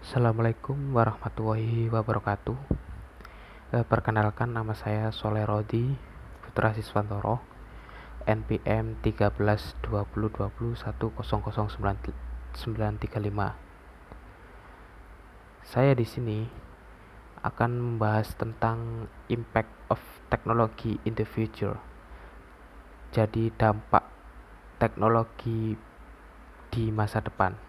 Assalamualaikum warahmatullahi wabarakatuh. Perkenalkan, nama saya Soleh Rodi Putra Siswantoro, NPM 13202021009935. Saya di sini akan membahas tentang impact of technology in the future. Jadi dampak teknologi di masa depan.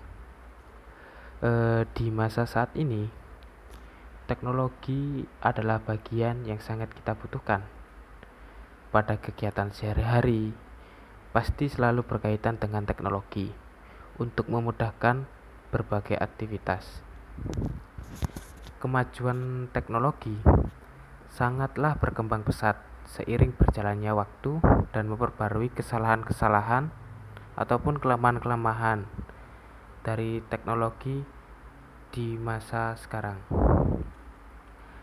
Di masa saat ini, teknologi adalah bagian yang sangat kita butuhkan. Pada kegiatan sehari-hari, pasti selalu berkaitan dengan teknologi untuk memudahkan berbagai aktivitas. Kemajuan teknologi sangatlah berkembang pesat seiring berjalannya waktu dan memperbarui kesalahan-kesalahan ataupun kelemahan-kelemahan dari teknologi di masa sekarang.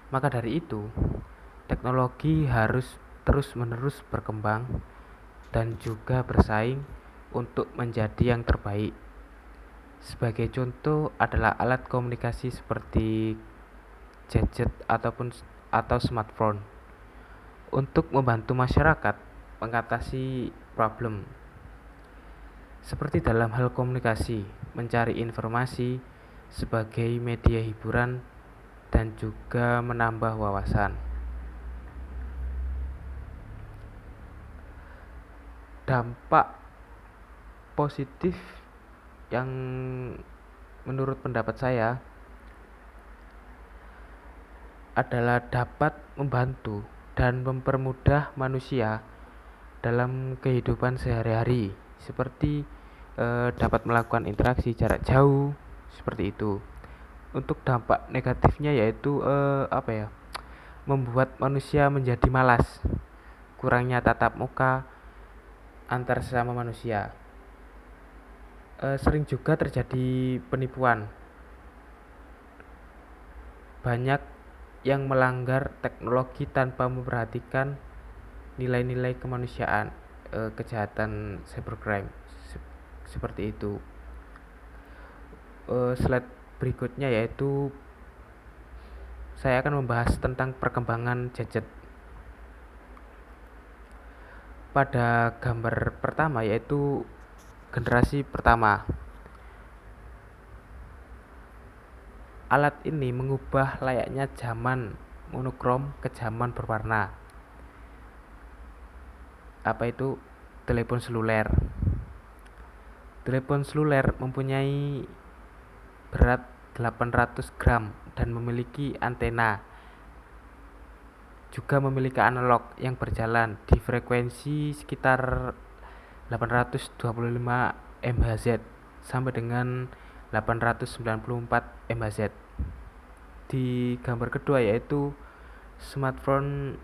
Maka dari itu, teknologi harus terus-menerus berkembang dan juga bersaing untuk menjadi yang terbaik. Sebagai contoh adalah alat komunikasi seperti gadget atau smartphone untuk membantu masyarakat mengatasi problem. Seperti dalam hal komunikasi, mencari informasi sebagai media hiburan dan juga menambah wawasan. Dampak positif yang menurut pendapat saya adalah dapat membantu dan mempermudah manusia dalam kehidupan sehari-hari, seperti dapat melakukan interaksi jarak jauh seperti itu. Untuk dampak negatifnya yaitu membuat manusia menjadi malas, kurangnya tatap muka antar sesama manusia. Sering juga terjadi penipuan. Banyak yang melanggar teknologi tanpa memperhatikan nilai-nilai kemanusiaan, kejahatan cybercrime seperti itu. Slide berikutnya yaitu saya akan membahas tentang perkembangan gadget. Pada gambar pertama yaitu generasi pertama. Alat ini mengubah layaknya zaman monokrom ke zaman berwarna. Apa itu? Telepon seluler. Telepon seluler mempunyai berat 800 gram dan memiliki antena. Juga memiliki analog yang berjalan di frekuensi sekitar 825 MHz sampai dengan 894 MHz. Di gambar kedua yaitu smartphone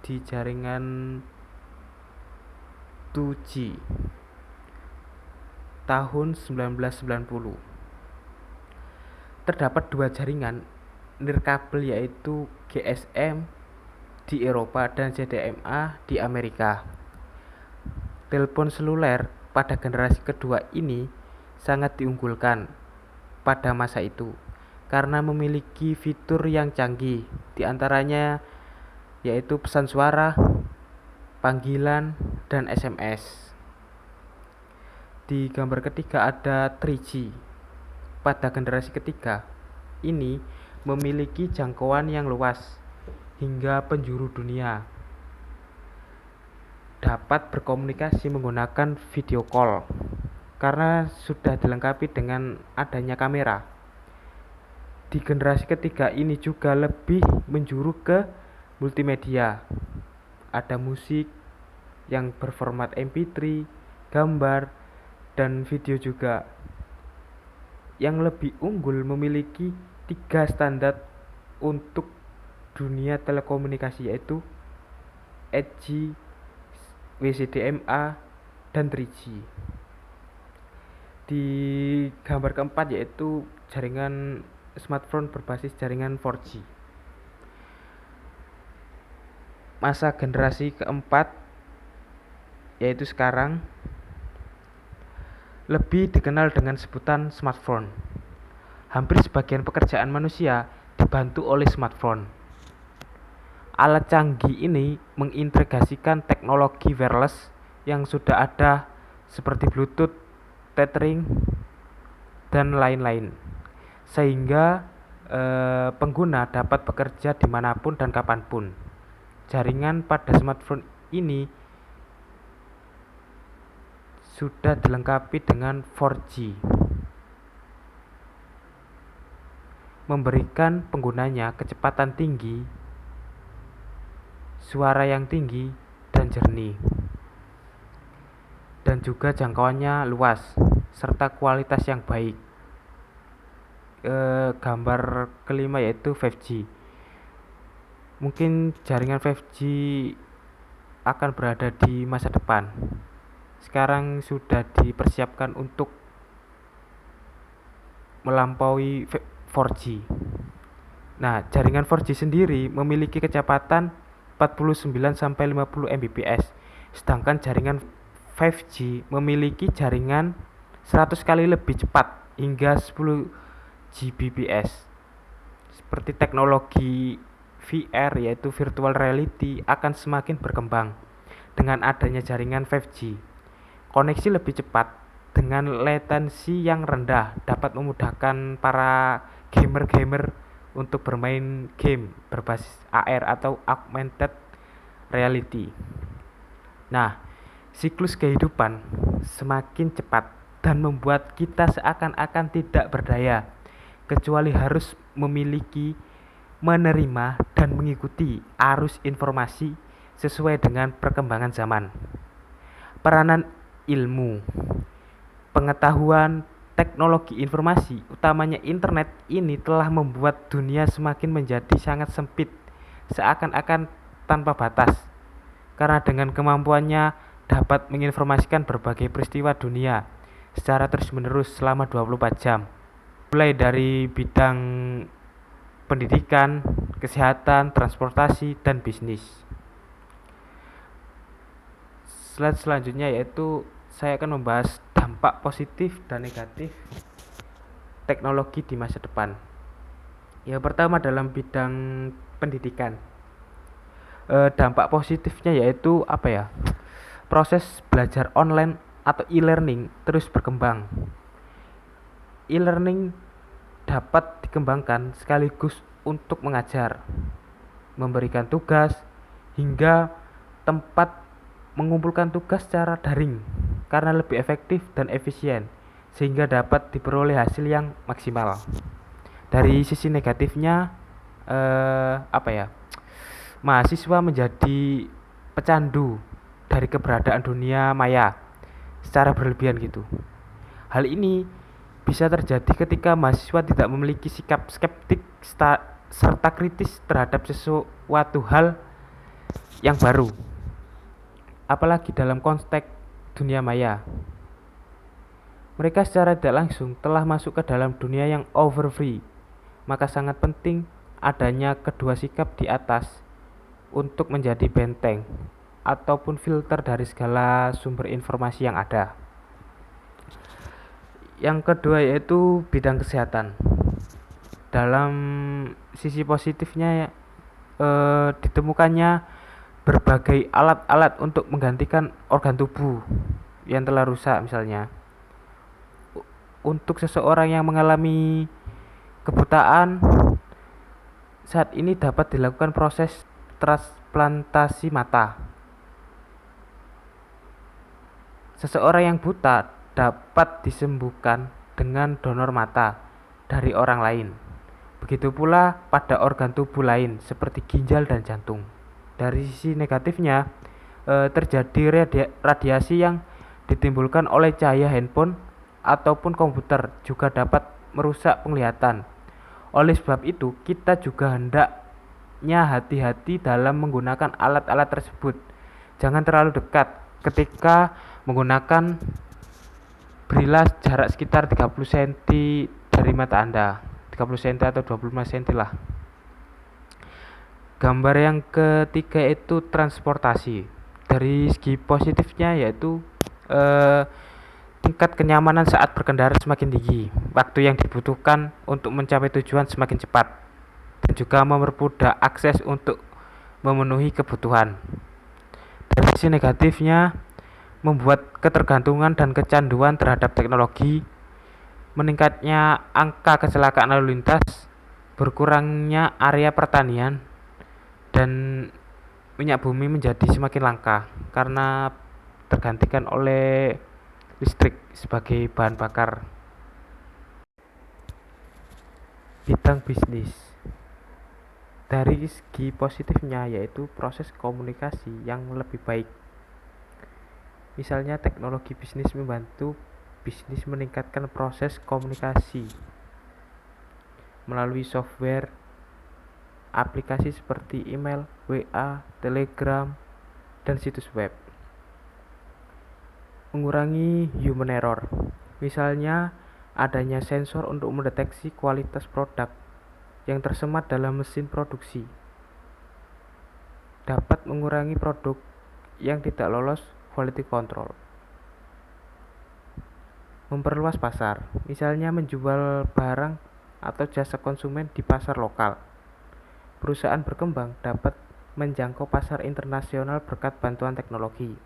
di jaringan 2G tahun 1990. Terdapat dua jaringan nirkabel yaitu GSM di Eropa dan CDMA di Amerika. Telepon seluler pada generasi kedua ini sangat diunggulkan pada masa itu karena memiliki fitur yang canggih, di antaranya yaitu pesan suara, panggilan, dan SMS. Di gambar ketiga ada 3G. Pada generasi ketiga ini memiliki jangkauan yang luas hingga penjuru dunia. Dapat berkomunikasi menggunakan video call karena sudah dilengkapi dengan adanya kamera. Di generasi ketiga ini juga lebih menjuru ke multimedia. Ada musik yang berformat MP3, gambar, dan video juga. Yang lebih unggul memiliki 3 standar untuk dunia telekomunikasi yaitu 8G, WCDMA, dan 3G. Di gambar keempat yaitu jaringan smartphone berbasis jaringan 4G. Masa generasi keempat yaitu sekarang lebih dikenal dengan sebutan smartphone. hampir sebagian pekerjaan manusia dibantu oleh smartphone. Alat canggih ini mengintegrasikan teknologi wireless yang sudah ada seperti Bluetooth, tethering, dan lain-lain, sehingga pengguna dapat bekerja dimanapun dan kapanpun. Jaringan pada smartphone ini sudah dilengkapi dengan 4G, memberikan penggunanya kecepatan tinggi, suara yang tinggi dan jernih, dan juga jangkauannya luas serta kualitas yang baik. Gambar kelima yaitu 5G. Mungkin jaringan 5G akan berada di masa depan. Sekarang sudah dipersiapkan untuk melampaui 4G. Nah, jaringan 4G sendiri memiliki kecepatan 49-50 Mbps, sedangkan jaringan 5G memiliki jaringan 100 kali lebih cepat hingga 10 Gbps. Seperti teknologi VR yaitu virtual reality akan semakin berkembang dengan adanya jaringan 5G. Koneksi lebih cepat dengan latensi yang rendah dapat memudahkan para gamer-gamer untuk bermain game berbasis AR atau augmented reality. Nah, siklus kehidupan semakin cepat dan membuat kita seakan-akan tidak berdaya, kecuali harus memiliki, menerima, dan mengikuti arus informasi sesuai dengan perkembangan zaman. Peranan ilmu, pengetahuan, teknologi informasi, utamanya internet ini telah membuat dunia semakin menjadi sangat sempit, seakan-akan tanpa batas. Karena dengan kemampuannya dapat menginformasikan berbagai peristiwa dunia secara terus-menerus selama 24 jam. Mulai dari bidang pendidikan, kesehatan, transportasi, dan bisnis. Slide selanjutnya yaitu saya akan membahas dampak positif dan negatif teknologi di masa depan. Yang pertama dalam bidang pendidikan. Dampak positifnya yaitu proses belajar online atau e-learning terus berkembang. E-learning dapat dikembangkan sekaligus untuk mengajar, memberikan tugas, hingga tempat mengumpulkan tugas secara daring karena lebih efektif dan efisien sehingga dapat diperoleh hasil yang maksimal. Dari sisi negatifnya mahasiswa menjadi pecandu dari keberadaan dunia maya secara berlebihan gitu. Hal ini bisa terjadi ketika mahasiswa tidak memiliki sikap skeptik serta kritis terhadap sesuatu hal yang baru, apalagi dalam konteks dunia maya. Mereka secara tidak langsung telah masuk ke dalam dunia yang over free, maka sangat penting adanya kedua sikap di atas untuk menjadi benteng ataupun filter dari segala sumber informasi yang ada. Yang kedua yaitu bidang kesehatan. Dalam sisi positifnya ditemukannya berbagai alat-alat untuk menggantikan organ tubuh yang telah rusak misalnya. Untuk seseorang yang mengalami kebutaan, saat ini dapat dilakukan proses transplantasi mata. Seseorang yang buta dapat disembuhkan dengan donor mata dari orang lain. Begitu pula pada organ tubuh lain seperti ginjal dan jantung. Dari sisi negatifnya, terjadi radiasi yang ditimbulkan oleh cahaya handphone ataupun komputer juga dapat merusak penglihatan. Oleh sebab itu, kita juga hendaknya hati-hati dalam menggunakan alat-alat tersebut. Jangan terlalu dekat ketika menggunakan. Berilah jarak sekitar 30 cm dari mata Anda, 30 cm atau 25 cm lah. Gambar yang ketiga itu transportasi. Dari segi positifnya yaitu tingkat kenyamanan saat berkendara semakin tinggi, waktu yang dibutuhkan untuk mencapai tujuan semakin cepat, dan juga mempermudah akses untuk memenuhi kebutuhan. Dari sisi negatifnya, membuat ketergantungan dan kecanduan terhadap teknologi, meningkatnya angka kecelakaan lalu lintas, berkurangnya area pertanian, dan minyak bumi menjadi semakin langka karena tergantikan oleh listrik sebagai bahan bakar. Bidang bisnis, dari segi positifnya yaitu proses komunikasi yang lebih baik. Misalnya teknologi bisnis membantu bisnis meningkatkan proses komunikasi melalui software, aplikasi seperti email, WA, Telegram, dan situs web. Mengurangi human error, misalnya adanya sensor untuk mendeteksi kualitas produk yang tersemat dalam mesin produksi, dapat mengurangi produk yang tidak lolos quality control. Memperluas pasar, misalnya menjual barang atau jasa konsumen di pasar lokal. Perusahaan berkembang dapat menjangkau pasar internasional berkat bantuan teknologi,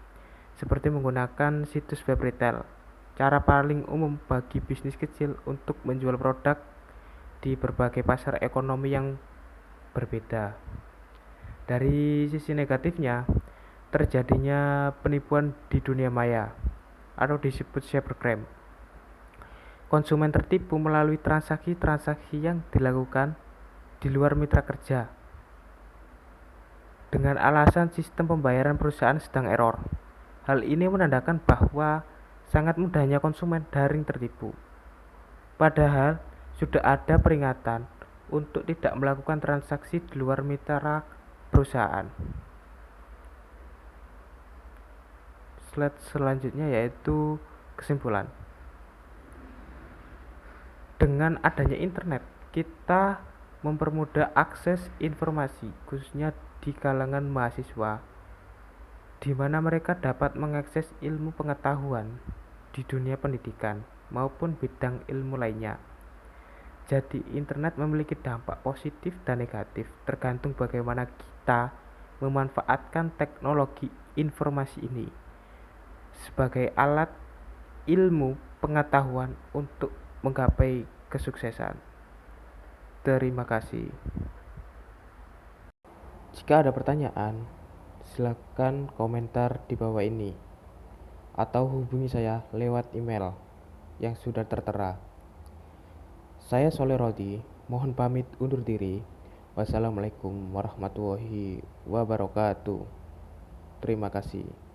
seperti menggunakan situs web retail, cara paling umum bagi bisnis kecil untuk menjual produk di berbagai pasar ekonomi yang berbeda. Dari sisi negatifnya, terjadinya penipuan di dunia maya atau disebut cybercrime. Konsumen tertipu melalui transaksi-transaksi yang dilakukan di luar mitra kerja dengan alasan sistem pembayaran perusahaan sedang error. Hal ini menandakan bahwa sangat mudahnya konsumen daring tertipu. Padahal sudah ada peringatan untuk tidak melakukan transaksi di luar mitra perusahaan. Slide selanjutnya yaitu kesimpulan. Dengan adanya internet, kita mempermudah akses informasi, khususnya di kalangan mahasiswa, di mana mereka dapat mengakses ilmu pengetahuan di dunia pendidikan maupun bidang ilmu lainnya. Jadi, internet memiliki dampak positif dan negatif, tergantung bagaimana kita memanfaatkan teknologi informasi ini sebagai alat ilmu pengetahuan untuk menggapai kesuksesan. Terima kasih. Jika ada pertanyaan, silakan komentar di bawah ini atau hubungi saya lewat email yang sudah tertera. Saya Soleh Rodi, mohon pamit undur diri. Wassalamualaikum warahmatullahi wabarakatuh. Terima kasih.